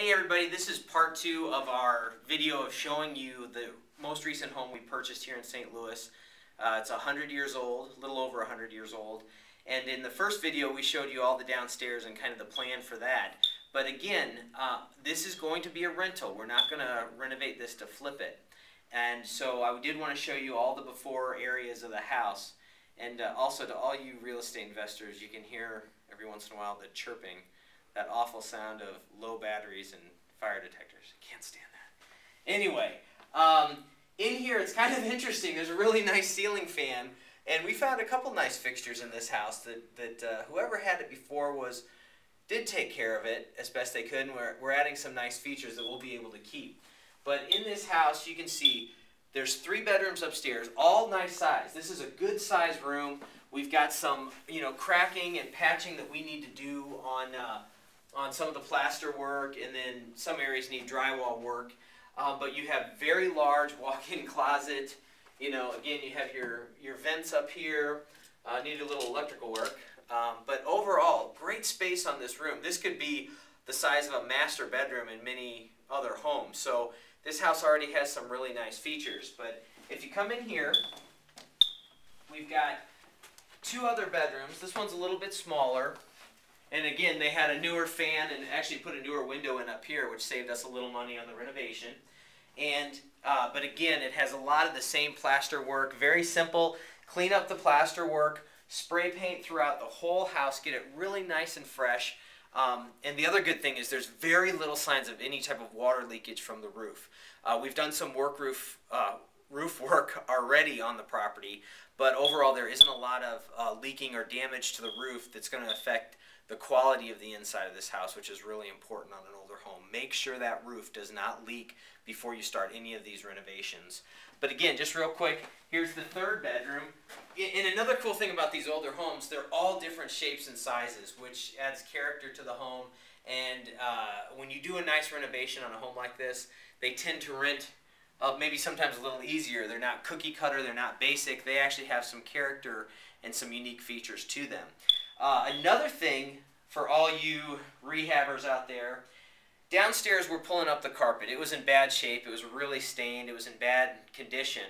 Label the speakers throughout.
Speaker 1: Hey everybody, this is part 2 of our video of showing you the most recent home we purchased here in St. Louis. It's 100 years old, a little over 100 years old. And in the first video we showed you all the downstairs and kind of the plan for that. But again, this is going to be a rental. We're not going to renovate this to flip it. And so I did want to show you all the before areas of the house. And also to all you real estate investors, you can hear every once in a while the chirping. That awful sound of low batteries and fire detectors. Can't stand that. Anyway, in here it's kind of interesting. There's a really nice ceiling fan, and we found a couple nice fixtures in this house that whoever had it before did take care of it as best they could, and we're adding some nice features that we'll be able to keep. But in this house, you can see there's 3 bedrooms upstairs, all nice size. This is a good size room. We've got some, cracking and patching that we need to do on some of the plaster work, and then some areas need drywall work. But you have very large walk-in closet. Again, you have your vents up here. Need a little electrical work. But overall, great space on this room. This could be the size of a master bedroom in many other homes. So this house already has some really nice features. But if you come in here, we've got 2 other bedrooms. This one's a little bit smaller. And again, they had a newer fan and actually put a newer window in up here, which saved us a little money on the renovation. And but again, it has a lot of the same plaster work. Very simple. Clean up the plaster work, spray paint throughout the whole house, get it really nice and fresh. And the other good thing is there's very little signs of any type of water leakage from the roof. We've done some roof work already on the property, but overall there isn't a lot of leaking or damage to the roof that's going to affect the quality of the inside of this house, which is really important on an older home. Make sure that roof does not leak before you start any of these renovations. But again, just real quick, here's the 3rd bedroom. And another cool thing about these older homes, they're all different shapes and sizes, which adds character to the home. And when you do a nice renovation on a home like this, they tend to rent maybe sometimes a little easier. They're not cookie cutter, they're not basic. They actually have some character and some unique features to them. Another thing for all you rehabbers out there, downstairs we're pulling up the carpet. It was in bad shape. It was really stained. It was in bad condition.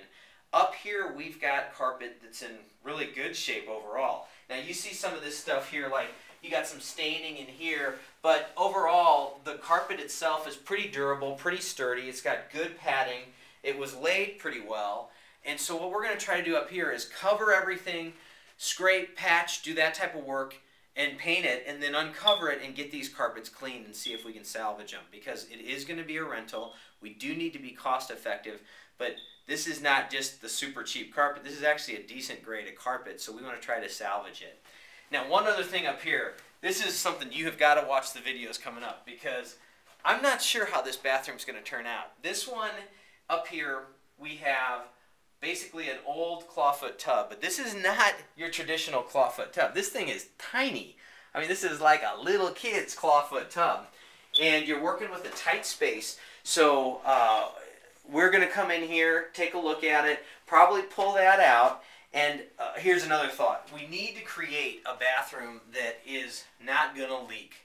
Speaker 1: Up here we've got carpet that's in really good shape overall. Now you see some of this stuff here, like you got some staining in here, but overall the carpet itself is pretty durable, pretty sturdy. It's got good padding. It was laid pretty well. And so what we're going to try to do up here is cover everything, scrape, patch, do that type of work, and paint it, and then uncover it and get these carpets clean and see if we can salvage them. Because it is going to be a rental. We do need to be cost effective, but this is not just the super cheap carpet. This is actually a decent grade of carpet, so we want to try to salvage it. Now, one other thing up here. This is something you have got to watch the videos coming up, because I'm not sure how this bathroom's going to turn out. This one up here, we have basically an old clawfoot tub, but this is not your traditional clawfoot tub. This thing is tiny. I mean, this is like a little kid's clawfoot tub, and you're working with a tight space. So we're going to come in here, take a look at it, probably pull that out, and here's another thought. We need to create a bathroom that is not going to leak.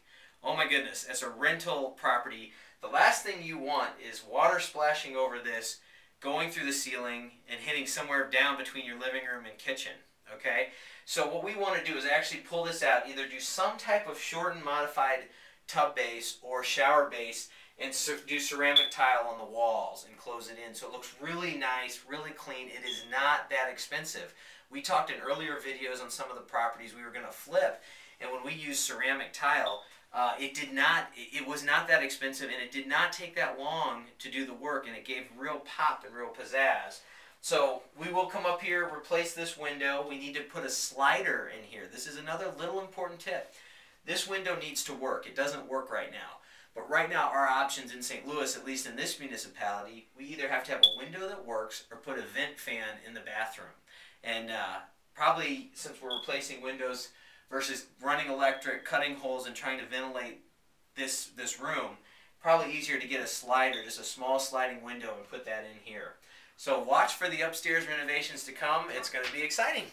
Speaker 1: Oh my goodness, as a rental property, the last thing you want is water splashing over this, going through the ceiling and hitting somewhere down between your living room and kitchen, okay? So what we want to do is actually pull this out, either do some type of shortened modified tub base or shower base, and do ceramic tile on the walls and close it in so it looks really nice, really clean. It is not that expensive. We talked in earlier videos on some of the properties we were going to flip, and when we used ceramic tile, it was not that expensive, and it did not take that long to do the work, and it gave real pop and real pizzazz. So we will come up here, replace this window. We need to put a slider in here. This is another little important tip. This window needs to work. It doesn't work right now. But right now our options in St. Louis, at least in this municipality, we either have to have a window that works or put a vent fan in the bathroom. And probably since we're replacing windows versus running electric, cutting holes, and trying to ventilate this room, probably easier to get a slider, just a small sliding window, and put that in here. So watch for the upstairs renovations to come. It's going to be exciting.